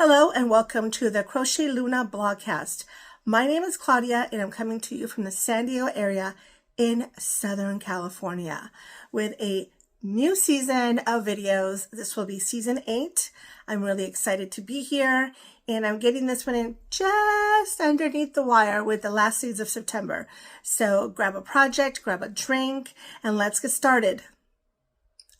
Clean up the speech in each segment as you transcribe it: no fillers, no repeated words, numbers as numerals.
Hello and welcome to the Crochet Luna blogcast. My name is Claudia and I'm coming to you from the San Diego area in Southern California with a new season of videos. This will be season 8. I'm really excited to be here and I'm getting this one in just underneath the wire with the last days of September. So grab a project, grab a drink, and let's get started.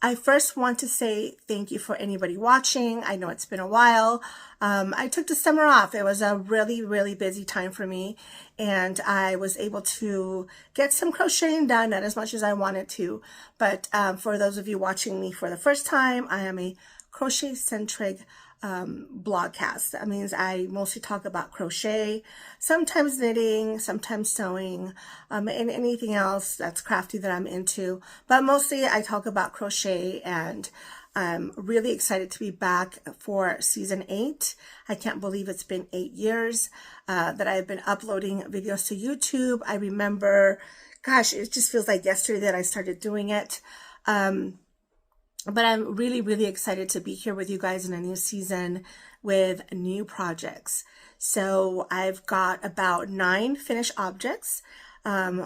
I first want to say thank you for anybody watching. I know it's been a while. I took the summer off. It was a really busy time for me, and I was able to get some crocheting done, not as much as I wanted to. But for those of you watching me for the first time, I am a crochet-centric blogcast. That means I mostly talk about crochet, sometimes knitting, sometimes sewing, and anything else that's crafty that I'm into. But mostly I talk about crochet, and I'm really excited to be back for season 8. I can't believe it's been 8 years that I've been uploading videos to YouTube. I remember, gosh, it just feels like yesterday that I started doing it. But I'm really excited to be here with you guys in a new season with new projects. So I've got about 9 finished objects,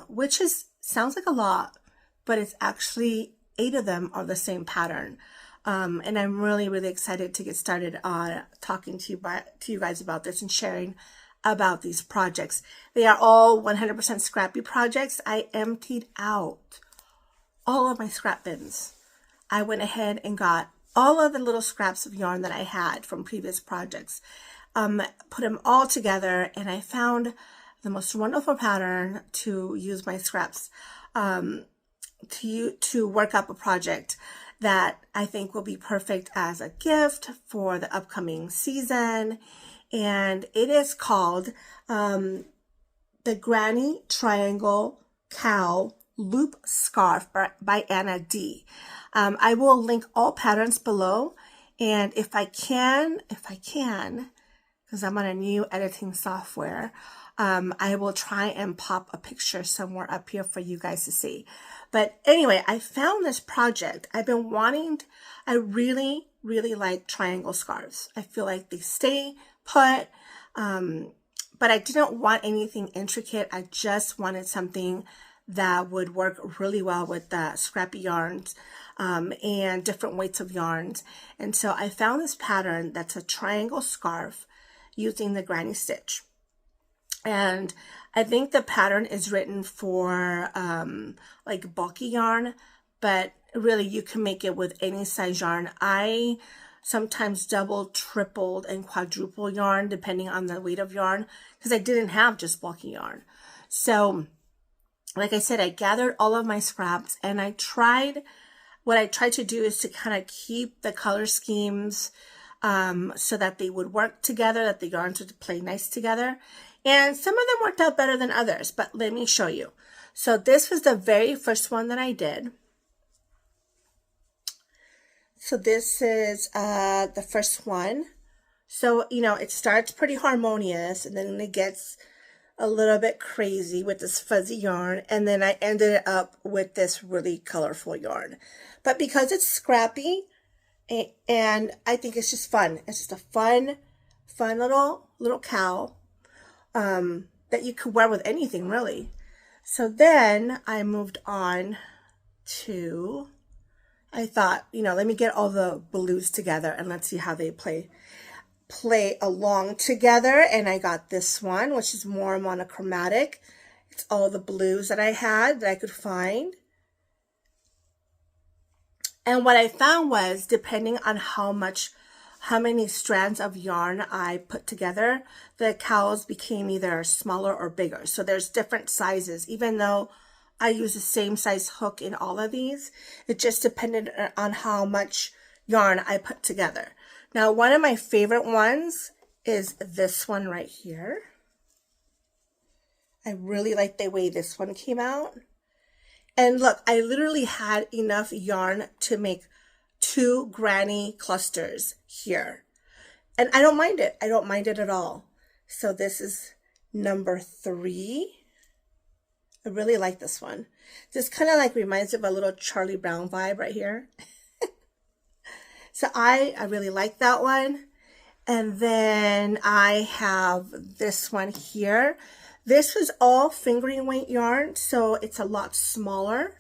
which sounds like a lot, but it's actually 8 of them are the same pattern. And I'm really excited to get started on talking to you guys about this and sharing about these projects. They are all 100% Scrappy projects. I emptied out all of my scrap bins. I went ahead and got all of the little scraps of yarn that I had from previous projects, put them all together, and I found the most wonderful pattern to use my scraps to work up a project that I think will be perfect as a gift for the upcoming season. And it is called the Granny Triangle Cowl Loop Scarf by Anna D. I will link all patterns below, and if I can, because I'm on a new editing software, I will try and pop a picture somewhere up here for you guys to see. But anyway, I found this project. I've been wanting, I really like triangle scarves. I feel like they stay put, but I didn't want anything intricate. I just wanted something that would work really well with the scrappy yarns and different weights of yarns. And so I found this pattern that's a triangle scarf using the granny stitch. And I think the pattern is written for like bulky yarn, but really you can make it with any size yarn. I sometimes double, tripled, and quadruple yarn depending on the weight of yarn because I didn't have just bulky yarn. So like I said, I gathered all of my scraps, and what I tried to do is to kind of keep the color schemes so that they would work together, that the yarns would play nice together. And some of them worked out better than others, but let me show you. So this was the very first one that I did. So this is the first one. So, you know, it starts pretty harmonious, and then it gets a little bit crazy with this fuzzy yarn, and then I ended up with this really colorful yarn. But because it's scrappy, and I think it's just fun. It's just a fun little cowl that you could wear with anything, really. So then I moved on to, I thought, you know, let me get all the blues together and let's see how they play along together. And I got this one, which is more monochromatic. It's all the blues that I had that I could find. And what I found was, depending on how many strands of yarn I put together, the cowls became either smaller or bigger. So there's different sizes, even though I use the same size hook in all of these. It just depended on how much yarn I put together. Now, one of my favorite ones is this one right here. I really like the way this one came out. And look, I literally had enough yarn to make 2 granny clusters here. And I don't mind it. I don't mind it at all. So this is number 3. I really like this one. This kind of like reminds me of a little Charlie Brown vibe right here. So I really like that one. And then I have this one here. This was all fingering weight yarn, so it's a lot smaller.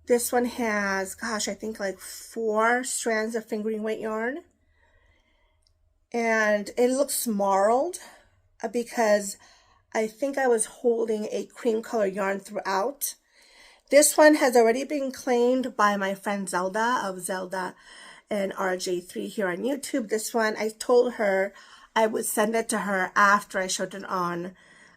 This one has, gosh, I think like 4 strands of fingering weight yarn. And it looks marled because I think I was holding a cream color yarn throughout. This one has already been claimed by my friend Zelda of Zelda and RJ3 here on YouTube. This one, I told her I would send it to her after I showed it on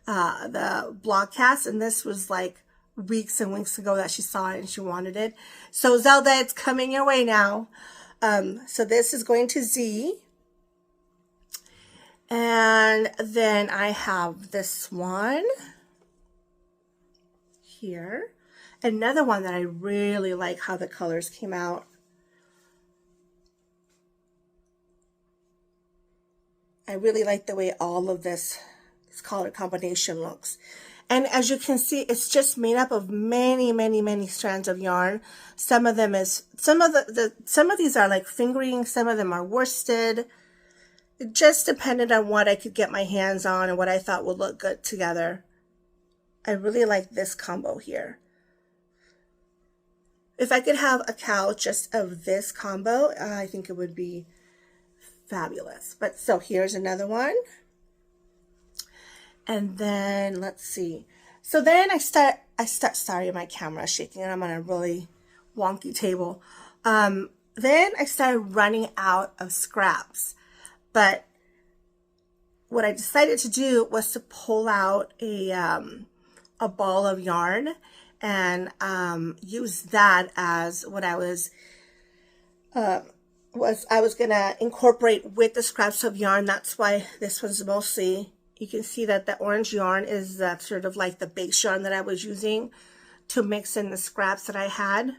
the blogcast, and this was like weeks and weeks ago that she saw it and she wanted it. So Zelda, it's coming your way now. So this is going to Z. And then I have this one here. Another one that I really like how the colors came out. I really like the way all of this color combination looks. And as you can see, it's just made up of many strands of yarn. Some of them is, some of these are like fingering, some of them are worsted. It just depended on what I could get my hands on and what I thought would look good together. I really like this combo here. If I could have a cowl just of this combo, I think it would be fabulous. But so here's another one. And then let's see. So then I start, sorry, my camera is shaking and I'm on a really wonky table. Then I started running out of scraps. But what I decided to do was to pull out a ball of yarn and use that as what I was gonna incorporate with the scraps of yarn. That's why this one's mostly, you can see that the orange yarn is sort of like the base yarn that I was using to mix in the scraps that I had.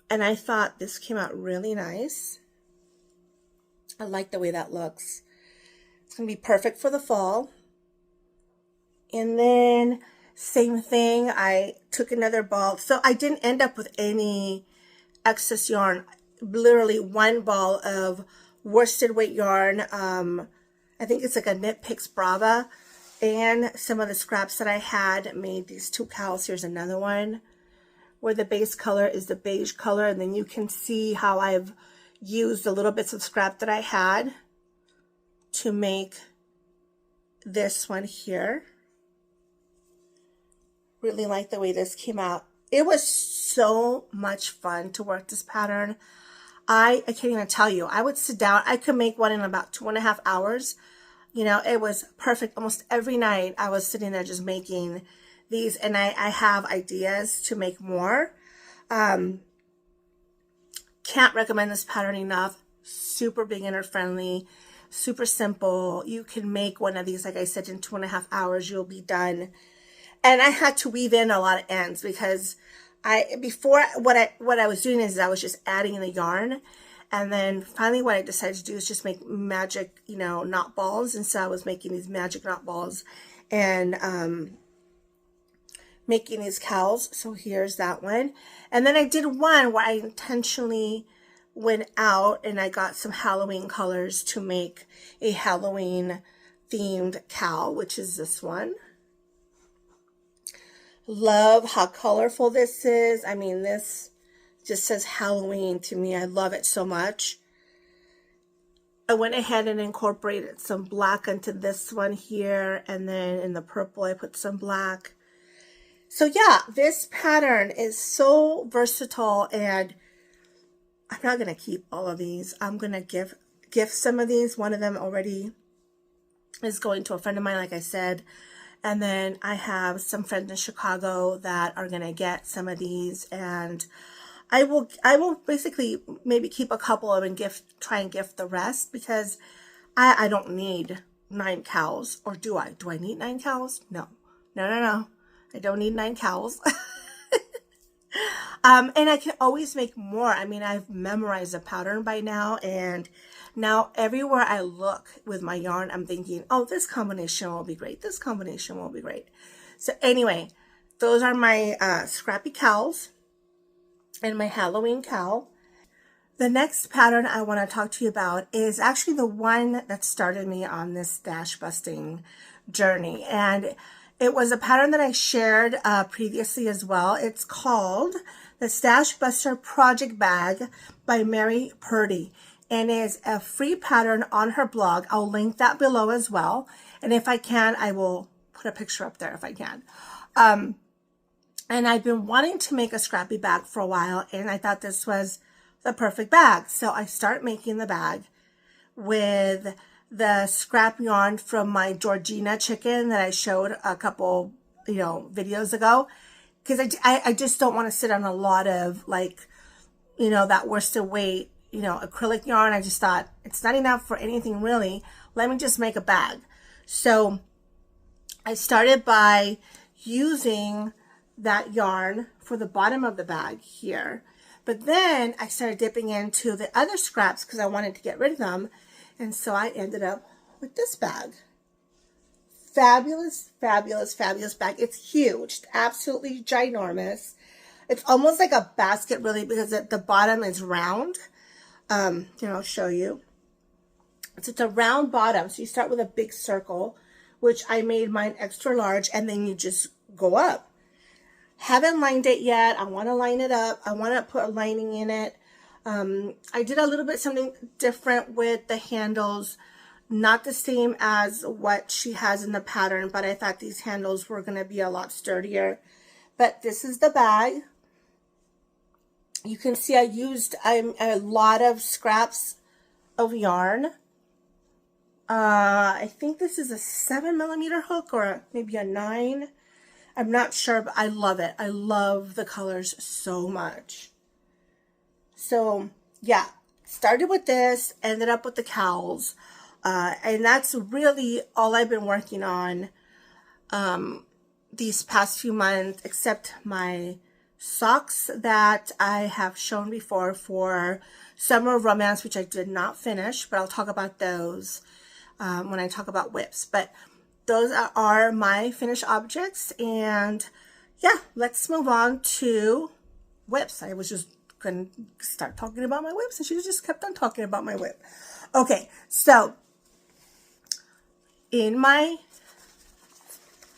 And I thought this came out really nice. I like the way that looks. It's going to be perfect for the fall. And then same thing, I took another ball. So I didn't end up with any excess yarn. Literally one ball of worsted weight yarn. I think it's like a Knit Picks Brava. And some of the scraps that I had made these 2 cowls. Here's another one where the base color is the beige color. And then you can see how I've used the little bits of scrap that I had to make this one here. Really like the way this came out. It was so much fun to work this pattern. I can't even tell you. I would sit down. I could make one in about 2.5 hours. You know, it was perfect. Almost every night I was sitting there just making these, and I have ideas to make more. Can't recommend this pattern enough. Super beginner friendly, super simple. You can make one of these, like I said, in 2.5 hours. You'll be done. And I had to weave in a lot of ends because before what I was doing is I was just adding the yarn, and then finally what I decided to do is just make magic, you know, knot balls. And so I was making these magic knot balls and making these cowls. So here's that one. And then I did one where I intentionally went out and I got some Halloween colors to make a Halloween themed cowl, which is this one. Love how colorful this is. I mean, this just says Halloween to me. I love it so much. I went ahead and incorporated some black into this one here, and then in the purple I put some black. So yeah, this pattern is so versatile, and I'm not going to keep all of these. I'm going to gift some of these. One of them already is going to a friend of mine, like I said. And then I have some friends in Chicago that are going to get some of these, and I will basically maybe keep a couple of and try and gift the rest, because I don't need 9 cowls. Or do I? Do I need 9 cowls? No. I don't need 9 cowls. And I can always make more. I mean, I've memorized the pattern by now, and now everywhere I look with my yarn, I'm thinking, oh, this combination will be great. This combination will be great. So anyway, those are my Scrappy cowls and my Halloween cowl. The next pattern I want to talk to you about is actually the one that started me on this stash busting journey. And it was a pattern that I shared previously as well. It's called the Stashbuster Project Bag by Mary Purdy. And is a free pattern on her blog. I'll link that below as well. And if I can, I will put a picture up there if I can. And I've been wanting to make a scrappy bag for a while, and I thought this was the perfect bag. So I start making the bag with the scrap yarn from my Georgina chicken that I showed a couple, videos ago. Because I just don't want to sit on a lot of that worsted weight, acrylic yarn. I just thought it's not enough for anything really. Let me just make a bag. So I started by using that yarn for the bottom of the bag here. But then I started dipping into the other scraps because I wanted to get rid of them. And so I ended up with this bag. Fabulous, fabulous, fabulous bag. It's huge, absolutely ginormous. It's almost like a basket really because the bottom is round. I'll show you. So it's a round bottom. So you start with a big circle, which I made mine extra large, and then you just go up. Haven't lined it yet. I want to line it up. I want to put a lining in it. I did a little bit something different with the handles. Not the same as what she has in the pattern, but I thought these handles were going to be a lot sturdier. But this is the bag. You can see I used a lot of scraps of yarn. I think this is a 7mm hook or maybe a 9. I'm not sure, but I love it. I love the colors so much. So yeah, started with this, ended up with the cowls. And that's really all I've been working on these past few months, except my socks that I have shown before for Summer Romance, which I did not finish, but I'll talk about those when I talk about whips. But those are my finished objects. And yeah, let's move on to whips. I was just going to start talking about my whips, and she just kept on talking about my whip. Okay, so in my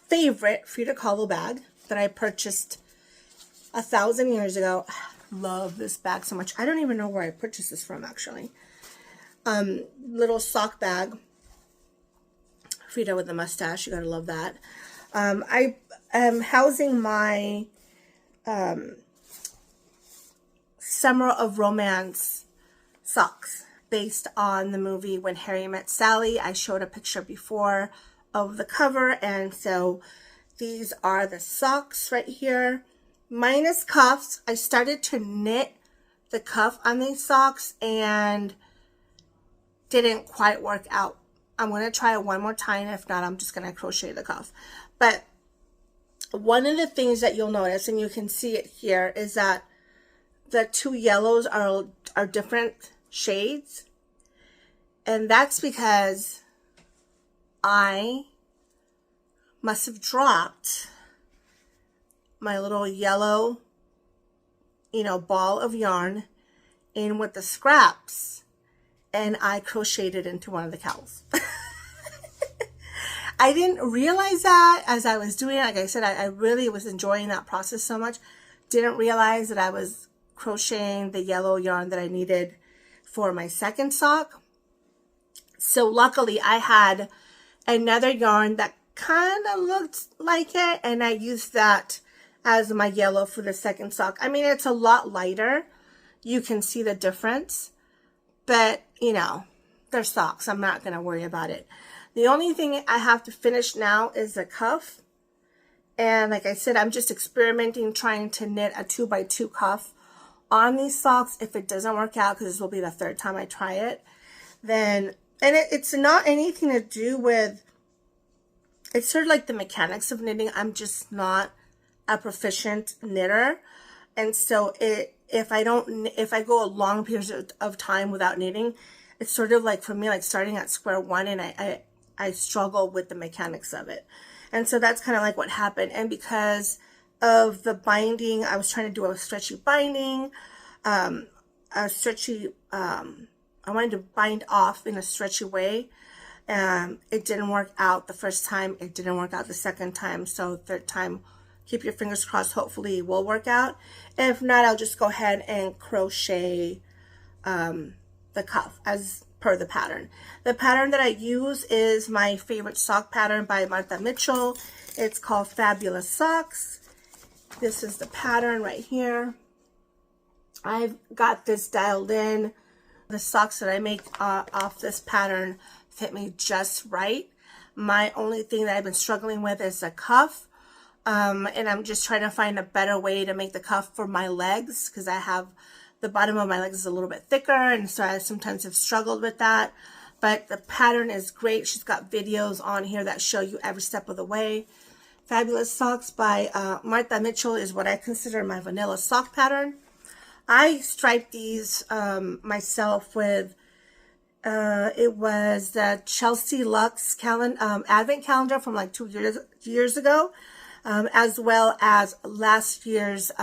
favorite Frida Kahlo bag that I purchased 1,000 years ago. Love this bag so much. I don't even know where I purchased this from, actually. Little sock bag. Frida with the mustache. You gotta love that. I am housing my Summer of Romance socks based on the movie When Harry Met Sally. I showed a picture before of the cover, and so these are the socks right here. Minus cuffs. I started to knit the cuff on these socks and didn't quite work out. I'm going to try it one more time. If not, I'm just going to crochet the cuff. But one of the things that you'll notice, and you can see it here, is that the two yellows are different shades. And that's because I must have dropped my little yellow, ball of yarn in with the scraps, and I crocheted into one of the cowls. I didn't realize that as I was doing it. Like I said, I really was enjoying that process so much. Didn't realize that I was crocheting the yellow yarn that I needed for my second sock. So luckily I had another yarn that kind of looked like it, and I used that as my yellow for the second sock. I mean, it's a lot lighter. You can see the difference, but they're socks. I'm not going to worry about it. The only thing I have to finish now is the cuff. And like I said, I'm just experimenting, trying to knit a 2x2 cuff on these socks. If it doesn't work out, because this will be the third time I try it, then, and it's not anything to do with, it's sort of like the mechanics of knitting. I'm just not a proficient knitter. And so if I go a long period of time without knitting, it's sort of like, for me, like starting at square one, and I struggle with the mechanics of it. And so that's kind of like what happened. And because of the binding, I was trying to do a stretchy binding. a stretchy, I wanted to bind off in a stretchy way. It didn't work out the first time. It didn't work out the second time. So third time, keep your fingers crossed. Hopefully it will work out. If not, I'll just go ahead and crochet the cuff as per the pattern. The pattern that I use is my favorite sock pattern by Moorit Mitchell. It's called Fabulous Socks. This is the pattern right here. I've got this dialed in. The socks that I make off this pattern fit me just right. My only thing that I've been struggling with is the cuff. And I'm just trying to find a better way to make the cuff for my legs, because I have the bottom of my legs is a little bit thicker, and so I sometimes have struggled with that. But the pattern is great. She's got videos on here that show you every step of the way. Fabulous Socks by Moorit Mitchell is what I consider my vanilla sock pattern. I striped these myself with, it was the Chelsea Luxe advent calendar from like 2 years ago, as well as last year's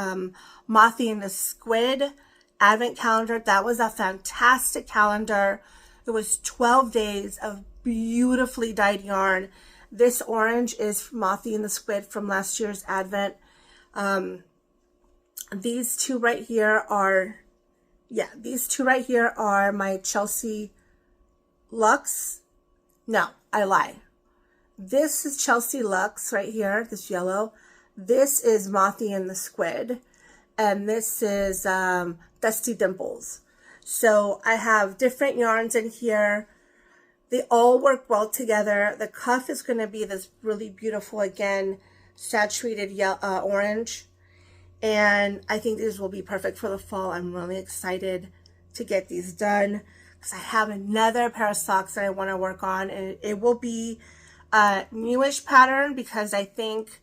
Mothie and the Squid advent calendar. That was a fantastic calendar. It was 12 days of beautifully dyed yarn. This orange is Mothie and the Squid from last year's advent. These two right here are, these two right here are my Chelsea Luxe. No, I lie. This is Chelsea Luxe right here, this yellow. This is Mothie and the Squid. And this is Dusty Dimples. So I have different yarns in here. They all work well together. The cuff is going to be this really beautiful, again, saturated yellow, orange. And I think these will be perfect for the fall. I'm really excited to get these done, because I have another pair of socks that I want to work on. And it will be a newish pattern, because I think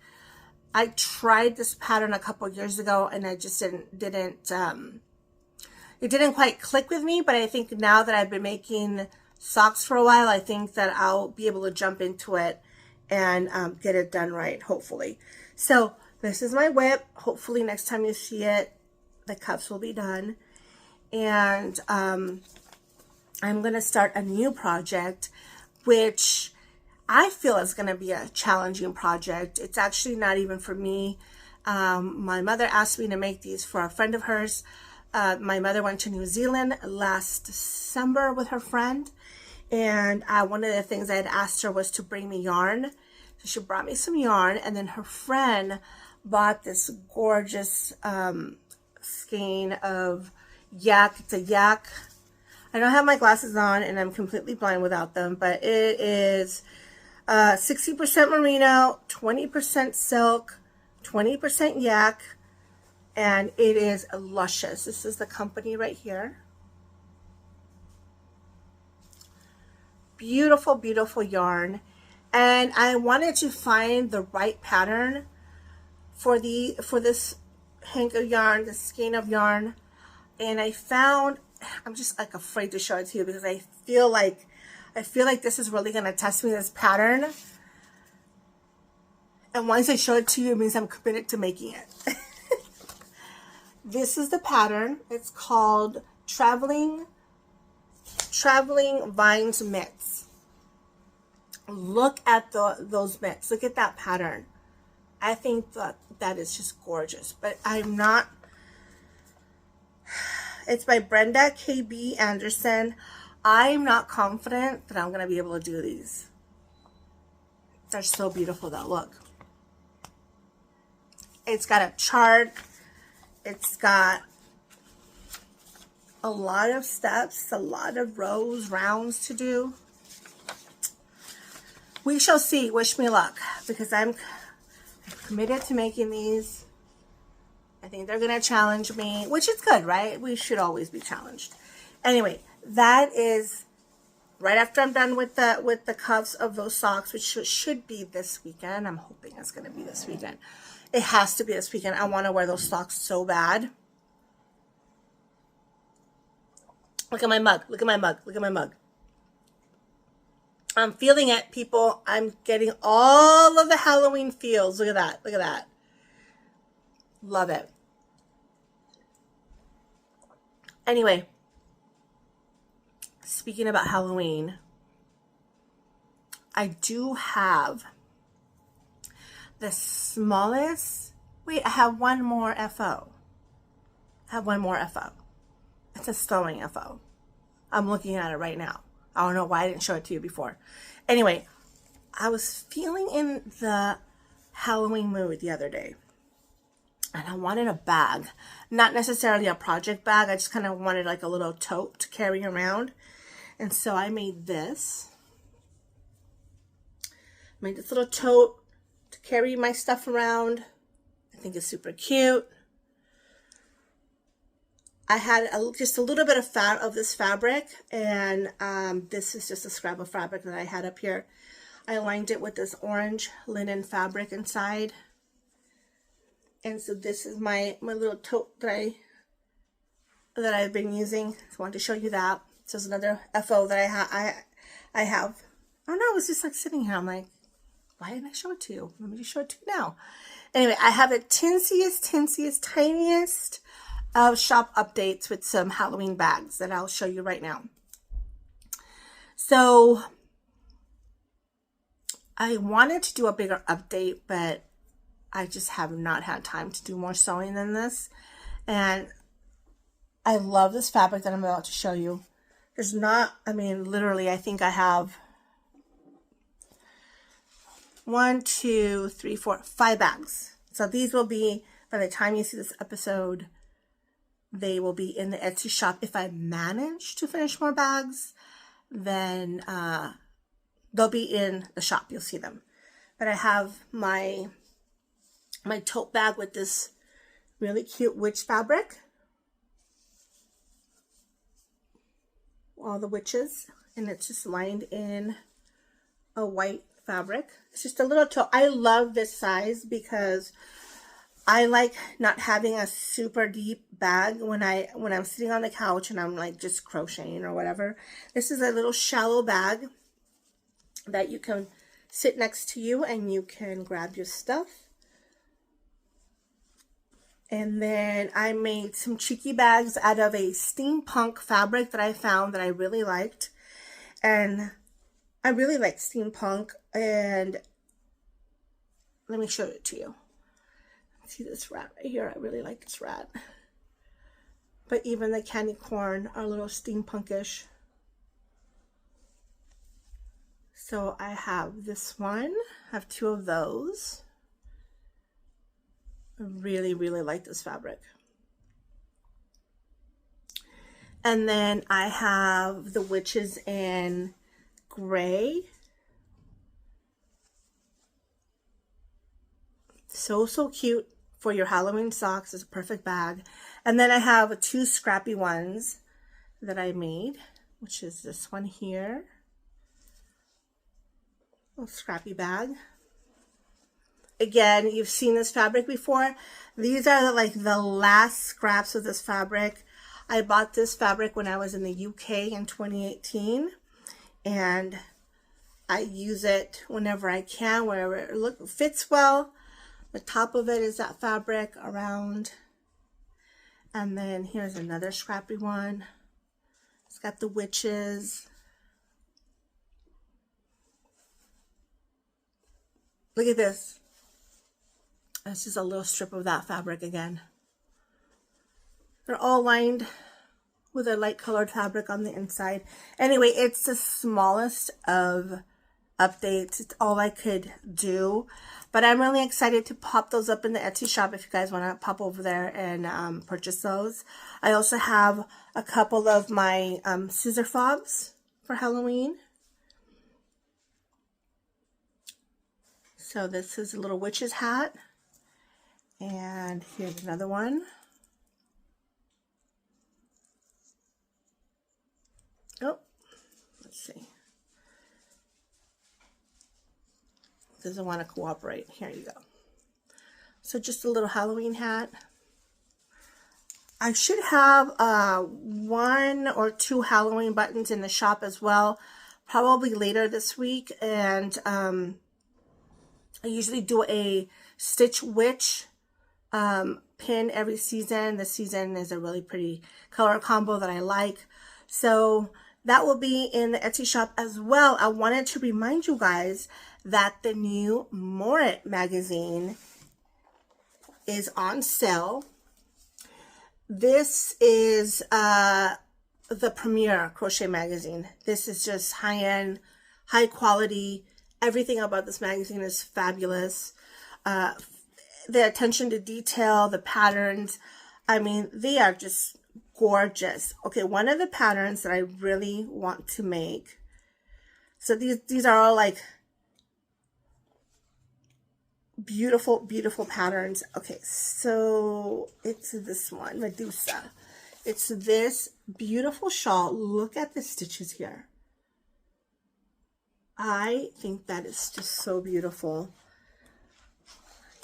I tried this pattern a couple years ago and I just didn't it didn't quite click with me. But I think now that I've been making socks for a while, I think that I'll be able to jump into it and get it done right, hopefully. So this is my whip. Hopefully next time you see it, the cuffs will be done. And I'm going to start a new project, which I feel is going to be a challenging project. It's actually not even for me. My mother asked me to make these for a friend of hers. My mother went to New Zealand last December with her friend. And one of the things I had asked her was to bring me yarn. So she brought me some yarn, and then her friend bought this gorgeous skein of yak. It's a yak. I don't have my glasses on and I'm completely blind without them, but it is 60% merino, 20% silk, 20% yak, and it is luscious. This is the company right here. Beautiful, beautiful yarn. And I wanted to find the right pattern for this hank of yarn, the skein of yarn. And I found, I'm just like afraid to show it to you, because I feel like this is really going to test me, this pattern. And once I show it to you, it means I'm committed to making it. This is the pattern. It's called Traveling Vines Mitts. Look at those mitts. Look at that pattern. I think that is just gorgeous. But I'm not. It's by Brenda KB Anderson. I'm not confident that I'm going to be able to do these. They're so beautiful though. Look. It's got a chart. It's got a lot of steps, a lot of rows, rounds to do. We shall see. Wish me luck, because I'm committed to making these. I think they're going to challenge me, which is good, right? We should always be challenged. Anyway, that is right after I'm done with the cuffs of those socks, which should be this weekend. I'm hoping it's going to be this weekend. It has to be this weekend. I want to wear those socks so bad. Look at my mug. Look at my mug. Look at my mug. I'm feeling it, people. I'm getting all of the Halloween feels. Look at that. Look at that. Love it. Anyway, speaking about Halloween, I do have the smallest, wait, I have one more FO. It's a sewing FO. I'm looking at it right now. I don't know why I didn't show it to you before. Anyway, I was feeling in the Halloween mood the other day, and I wanted a bag. Not necessarily a project bag. I just kind of wanted like a little tote to carry around. And so I made this. Made this little tote to carry my stuff around. I think it's super cute. I had just a little bit of this fabric, and this is just a scrap of fabric that I had up here. I lined it with this orange linen fabric inside. And so this is my little tote that I've been using. So I wanted to show you that. So it's another FO that I have. I don't know, it was just like sitting here. I'm like, why didn't I show it to you? Let me just show it to you now. Anyway, I have the tiniest of shop updates with some Halloween bags that I'll show you right now. So I wanted to do a bigger update, but I just have not had time to do more sewing than this. And I love this fabric that I'm about to show you. There's not, I mean, literally, I think I have 5 bags. So these will be, by the time you see this episode, they will be in the Etsy shop. If I manage to finish more bags, then they'll be in the shop. You'll see them. But I have my tote bag with this really cute witch fabric. All the witches. And it's just lined in a white fabric. It's just a little tote. I love this size because I like not having a super deep bag when I'm sitting on the couch and I'm like just crocheting or whatever. This is a little shallow bag that you can sit next to you and you can grab your stuff. And then I made some cheeky bags out of a steampunk fabric that I found that I really liked. And I really like steampunk, and let me show it to you. See this rat right here? I really like this rat. But even the candy corn are a little steampunkish. So I have this one. I have 2 of those. I really like this fabric. And then I have the witches in gray. So cute for your Halloween socks. It's a perfect bag. And then I have 2 scrappy ones that I made, which is this one here. Little scrappy bag. Again, you've seen this fabric before. These are like the last scraps of this fabric. I bought this fabric when I was in the UK in 2018. And I use it whenever I can, wherever it fits well. The top of it is that fabric around. And then here's another scrappy one. It's got the witches. Look at this. This is a little strip of that fabric again. They're all lined with a light colored fabric on the inside. Anyway, it's the smallest of updates. It's all I could do. But I'm really excited to pop those up in the Etsy shop if you guys want to pop over there and purchase those. I also have a couple of my scissor fobs for Halloween. So this is a little witch's hat. And here's another one. Oh, let's see. Doesn't want to cooperate. Here you go. So just a little Halloween hat. I should have 1 or 2 Halloween buttons in the shop as well, probably later this week. And I usually do a Stitch Witch pin every season. This season is a really pretty color combo that I like. So that will be in the Etsy shop as well. I wanted to remind you guys that the new Moorit Magazine is on sale. This is the premier crochet magazine. This is just high-end, high quality. Everything about this magazine is fabulous. The attention to detail, the patterns, I mean, they are just gorgeous. Okay, one of the patterns that I really want to make, so these are all like beautiful, beautiful patterns. Okay, so it's this one, Medusa. It's this beautiful shawl. Look at the stitches here. I think that is just so beautiful.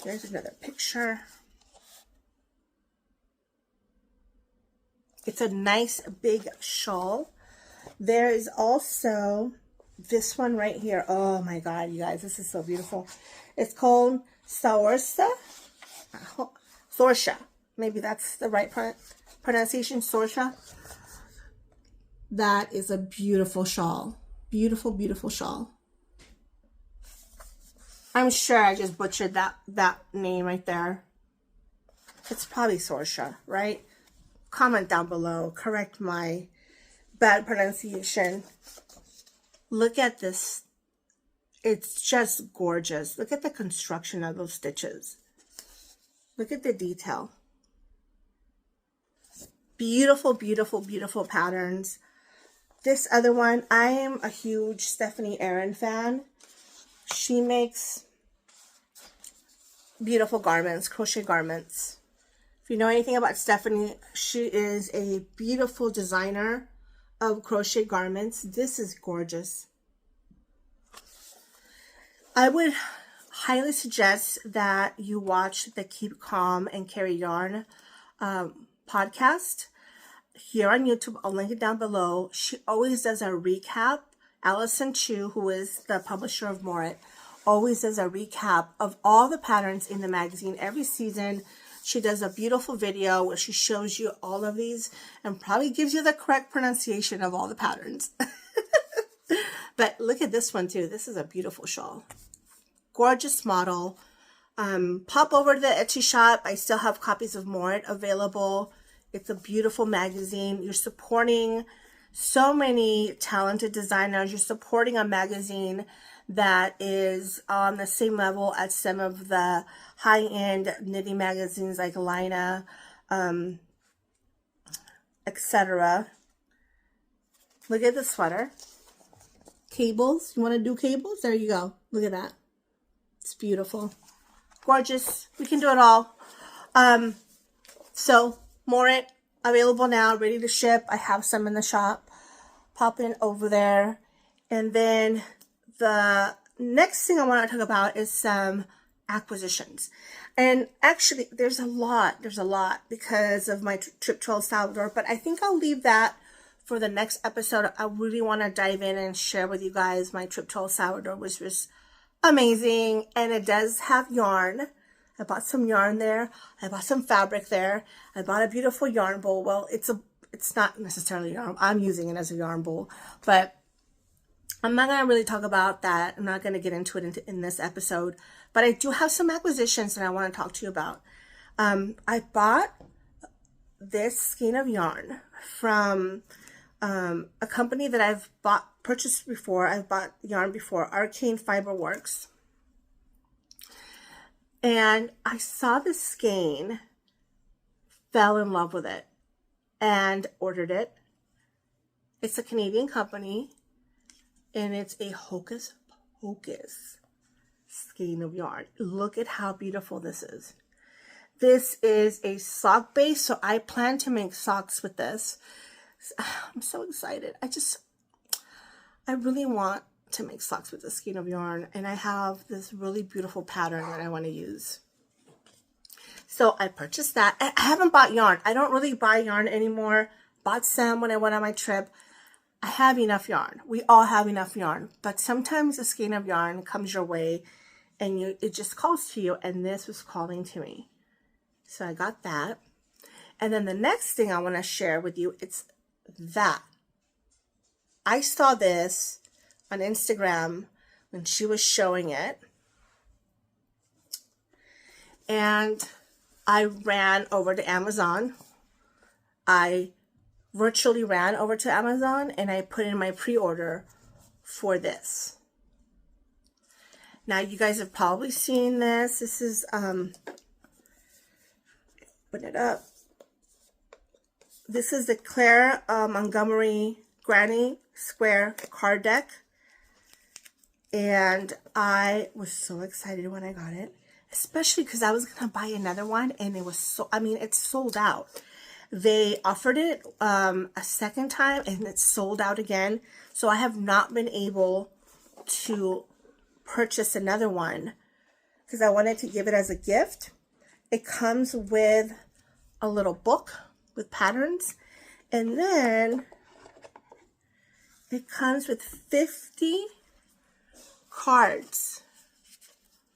Here's another picture. It's a nice big shawl. There is also this one right here. Oh my God, you guys, this is so beautiful. It's called Thorsha. Maybe that's the right pronunciation, Thorsha. That is a beautiful shawl. Beautiful, beautiful shawl. I'm sure I just butchered that name right there. It's probably Thorsha, right? Comment down below. Correct my bad pronunciation. Look at this. It's just gorgeous. Look at the construction of those stitches. Look at the detail. Beautiful, beautiful, beautiful patterns. This other one, I am a huge Stephanie Aaron fan. She makes beautiful garments, crochet garments. If you know anything about Stephanie, she is a beautiful designer of crochet garments. This is gorgeous. I would highly suggest that you watch the Keep Calm and Carry Yarn podcast here on YouTube. I'll link it down below. She always does a recap. Allison Chu, who is the publisher of Moorit, always does a recap of all the patterns in the magazine every season. She does a beautiful video where she shows you all of these and probably gives you the correct pronunciation of all the patterns. But look at this one too. This is a beautiful shawl. Gorgeous model. Pop over to the Etsy shop. I still have copies of Moorit available. It's a beautiful magazine. You're supporting so many talented designers. You're supporting a magazine that is on the same level as some of the high-end knitting magazines like Lina, etc. Look at the sweater. Cables. You want to do cables? There you go. Look at that. It's beautiful. Gorgeous. We can do it all. So, Moorit, available now, ready to ship. I have some in the shop. Pop in over there. And then the next thing I want to talk about is some acquisitions. And actually, there's a lot because of my trip to El Salvador, but I think I'll leave that for the next episode. I really want to dive in and share with you guys my trip to El Salvador, which was amazing. And it does have yarn. I bought some yarn there. I bought some fabric there. I bought a beautiful yarn bowl. Well, it's not necessarily yarn. I'm using it as a yarn bowl, but I'm not going to really talk about that. I'm not going to get into it in this episode, but I do have some acquisitions that I want to talk to you about. I bought this skein of yarn from a company that I've purchased before. I've bought yarn before, Arcane Fiber Works. And I saw this skein, fell in love with it, and ordered it. It's a Canadian company, and it's a Hocus Pocus skein of yarn. Look at how beautiful this is. This is a sock base, so I plan to make socks with this. I'm so excited. I really want to make socks with this skein of yarn, and I have this really beautiful pattern that I want to use. So I purchased that. I haven't bought yarn. I don't really buy yarn anymore. Bought some when I went on my trip. I have enough yarn. We all have enough yarn, but sometimes a skein of yarn comes your way and it just calls to you, and this was calling to me. So I got that. And then the next thing I want to share with you, it's that. I saw this on Instagram when she was showing it. And I ran over to Amazon. I virtually ran over to Amazon and I put in my pre-order for this. Now you guys have probably seen this. This is, open it up. This is the Claire Montgomery Granny Square card deck. And I was so excited when I got it. Especially because I was going to buy another one and it was so, I mean, it's sold out. They offered it a second time and it's sold out again. So I have not been able to purchase another one because I wanted to give it as a gift. It comes with a little book with patterns, and then it comes with 50 cards.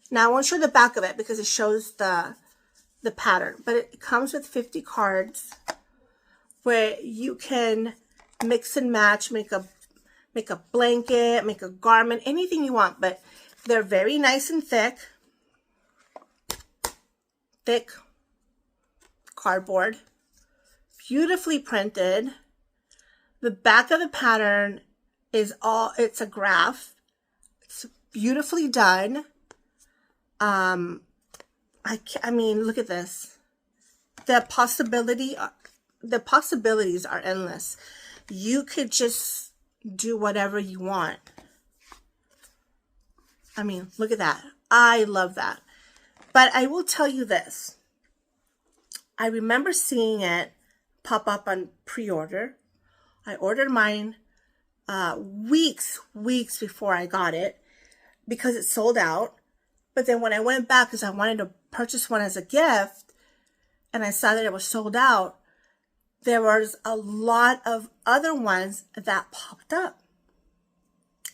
Now I won't show the back of it because it shows the pattern, but it comes with 50 cards where you can mix and match, make a blanket, make a garment, anything you want, but they're very nice and thick cardboard, beautifully printed. The back of the pattern is it's a graph. It's beautifully done. I mean, look at this. The possibilities are endless. You could just do whatever you want. I mean, look at that. I love that. But I will tell you this. I remember seeing it pop up on pre-order. I ordered mine weeks before I got it because it sold out. But then when I went back because I wanted to purchase one as a gift and I saw that it was sold out, there was a lot of other ones that popped up.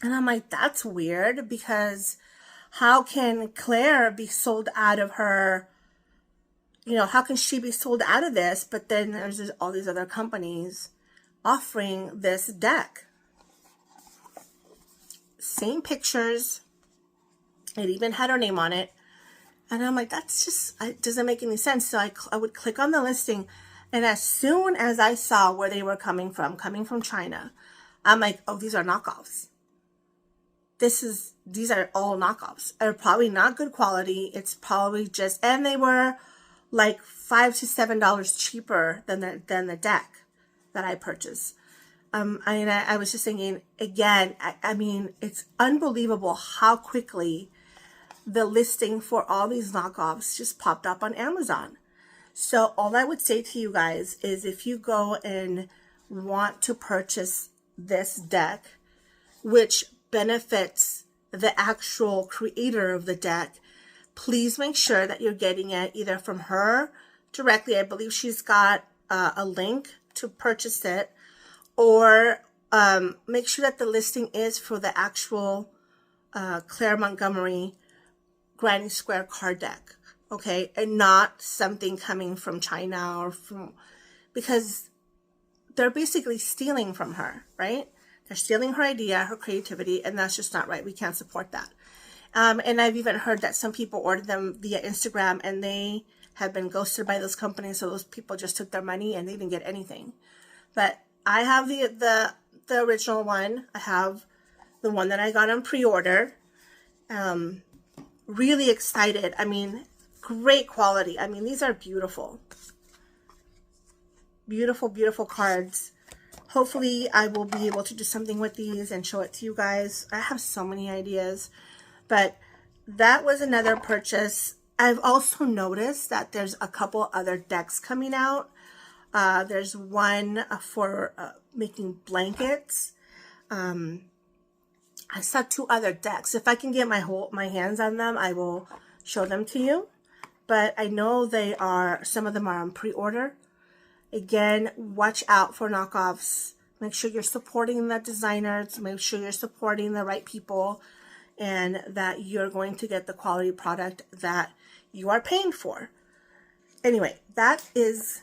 And I'm like, that's weird because how can Claire be sold out of her, you know, how can she be sold out of this? But then there's all these other companies offering this deck. Same pictures. It even had her name on it. And I'm like, that's just, it doesn't make any sense. So I would click on the listing. And as soon as I saw where they were coming from China, I'm like, oh, these are knockoffs. These are all knockoffs. They're probably not good quality. It's probably just, and they were like $5 to $7 cheaper than the deck that I purchased. I was just thinking again, I mean, it's unbelievable how quickly the listing for all these knockoffs just popped up on Amazon. So all I would say to you guys is if you go and want to purchase this deck, which benefits the actual creator of the deck, please make sure that you're getting it either from her directly. I believe she's got a link to purchase it, or make sure that the listing is for the actual Claire Montgomery Granny Square card deck, okay, and not something coming from China or from, because they're basically stealing from her, right? They're stealing her idea, her creativity, and that's just not right. We can't support that. And I've even heard that some people ordered them via Instagram and they have been ghosted by those companies, so those people just took their money and they didn't get anything. But I have the original one. I have the one that I got on pre-order. Really excited. I mean, great quality. I mean, these are beautiful. Beautiful, beautiful cards. Hopefully, I will be able to do something with these and show it to you guys. I have so many ideas. But that was another purchase. I've also noticed that there's a couple other decks coming out. There's one for making blankets. I saw two other decks. If I can get my hands on them, I will show them to you. But I know some of them are on pre-order. Again, watch out for knockoffs. Make sure you're supporting the designers. Make sure you're supporting the right people, and that you're going to get the quality product that you are paying for. anyway, that is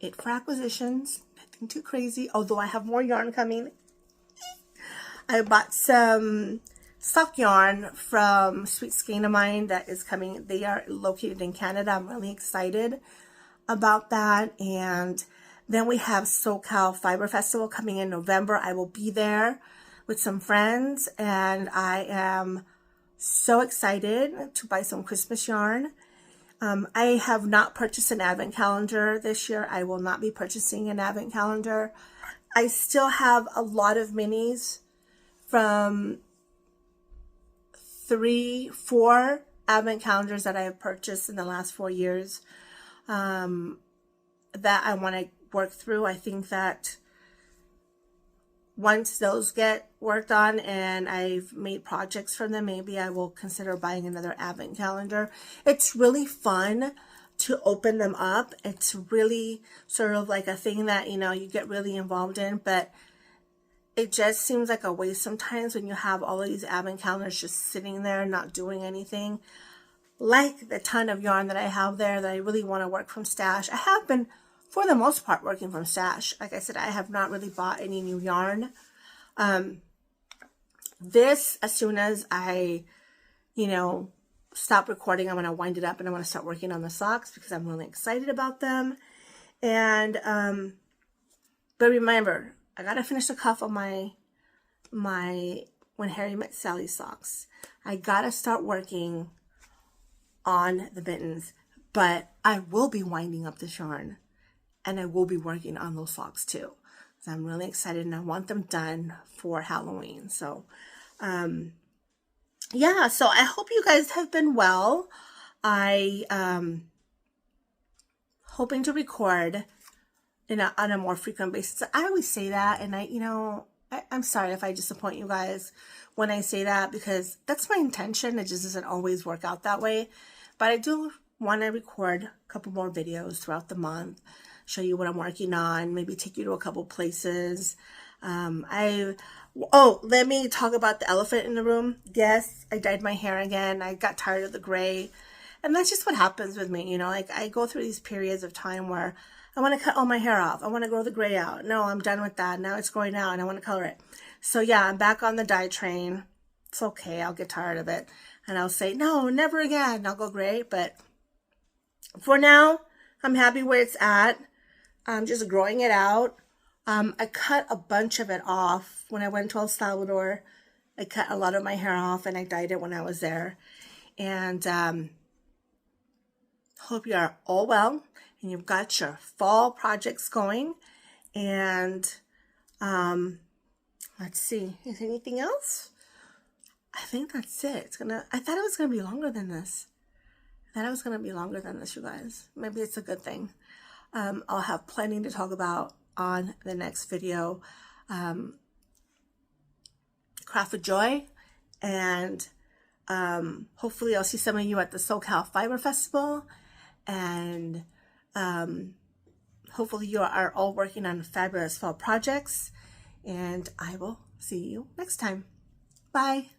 it for acquisitions. Nothing too crazy, although I have more yarn coming. I bought some sock yarn from Sweet Skein of mine that is coming. They are located in Canada. I'm really excited about that. And then we have SoCal Fiber Festival coming in November. I will be there with some friends, and I am so excited to buy some Christmas yarn. I have not purchased an advent calendar this year. I will not be purchasing an advent calendar. I still have a lot of minis from 3-4 advent calendars that I have purchased in the last 4 years that I want to work through. I think that once those get worked on and I've made projects from them, maybe I will consider buying another advent calendar. It's really fun to open them up. It's really sort of like a thing that, you know, you get really involved in, but it just seems like a waste sometimes when you have all of these advent calendars just sitting there not doing anything. Like the ton of yarn that I have there that I really want to work from stash. I have been, for the most part, working from stash. Like I said, I have not really bought any new yarn. This, as soon as I, you know, stop recording, I'm going to wind it up and I'm going to start working on the socks because I'm really excited about them. And, but remember, I got to finish the cuff on my When Harry Met Sally socks. I got to start working on the mittens, but I will be winding up this yarn. And I will be working on those socks too. So I'm really excited and I want them done for Halloween. So, yeah, so I hope you guys have been well. I hoping to record on a more frequent basis. I always say that, and I'm sorry if I disappoint you guys when I say that, because that's my intention. It just doesn't always work out that way. But I do want to record a couple more videos throughout the month, show you what I'm working on, maybe take you to a couple places. Let me talk about the elephant in the room. Yes, I dyed my hair again. I got tired of the gray. And that's just what happens with me, you know, like I go through these periods of time where I want to cut all my hair off. I want to grow the gray out. No, I'm done with that. Now it's growing out and I want to color it. So yeah, I'm back on the dye train. It's okay. I'll get tired of it. And I'll say, no, never again. I'll go gray. But for now, I'm happy where it's at. I'm just growing it out. I cut a bunch of it off when I went to El Salvador. I cut a lot of my hair off and I dyed it when I was there. And hope you are all well and you've got your fall projects going. And let's see, is there anything else? I think that's it. I thought it was gonna be longer than this. You guys. Maybe it's a good thing. I'll have plenty to talk about on the next video. Craft with Joy, and hopefully I'll see some of you at the SoCal Fiber Festival, and hopefully you are all working on fabulous fall projects, and I will see you next time. Bye.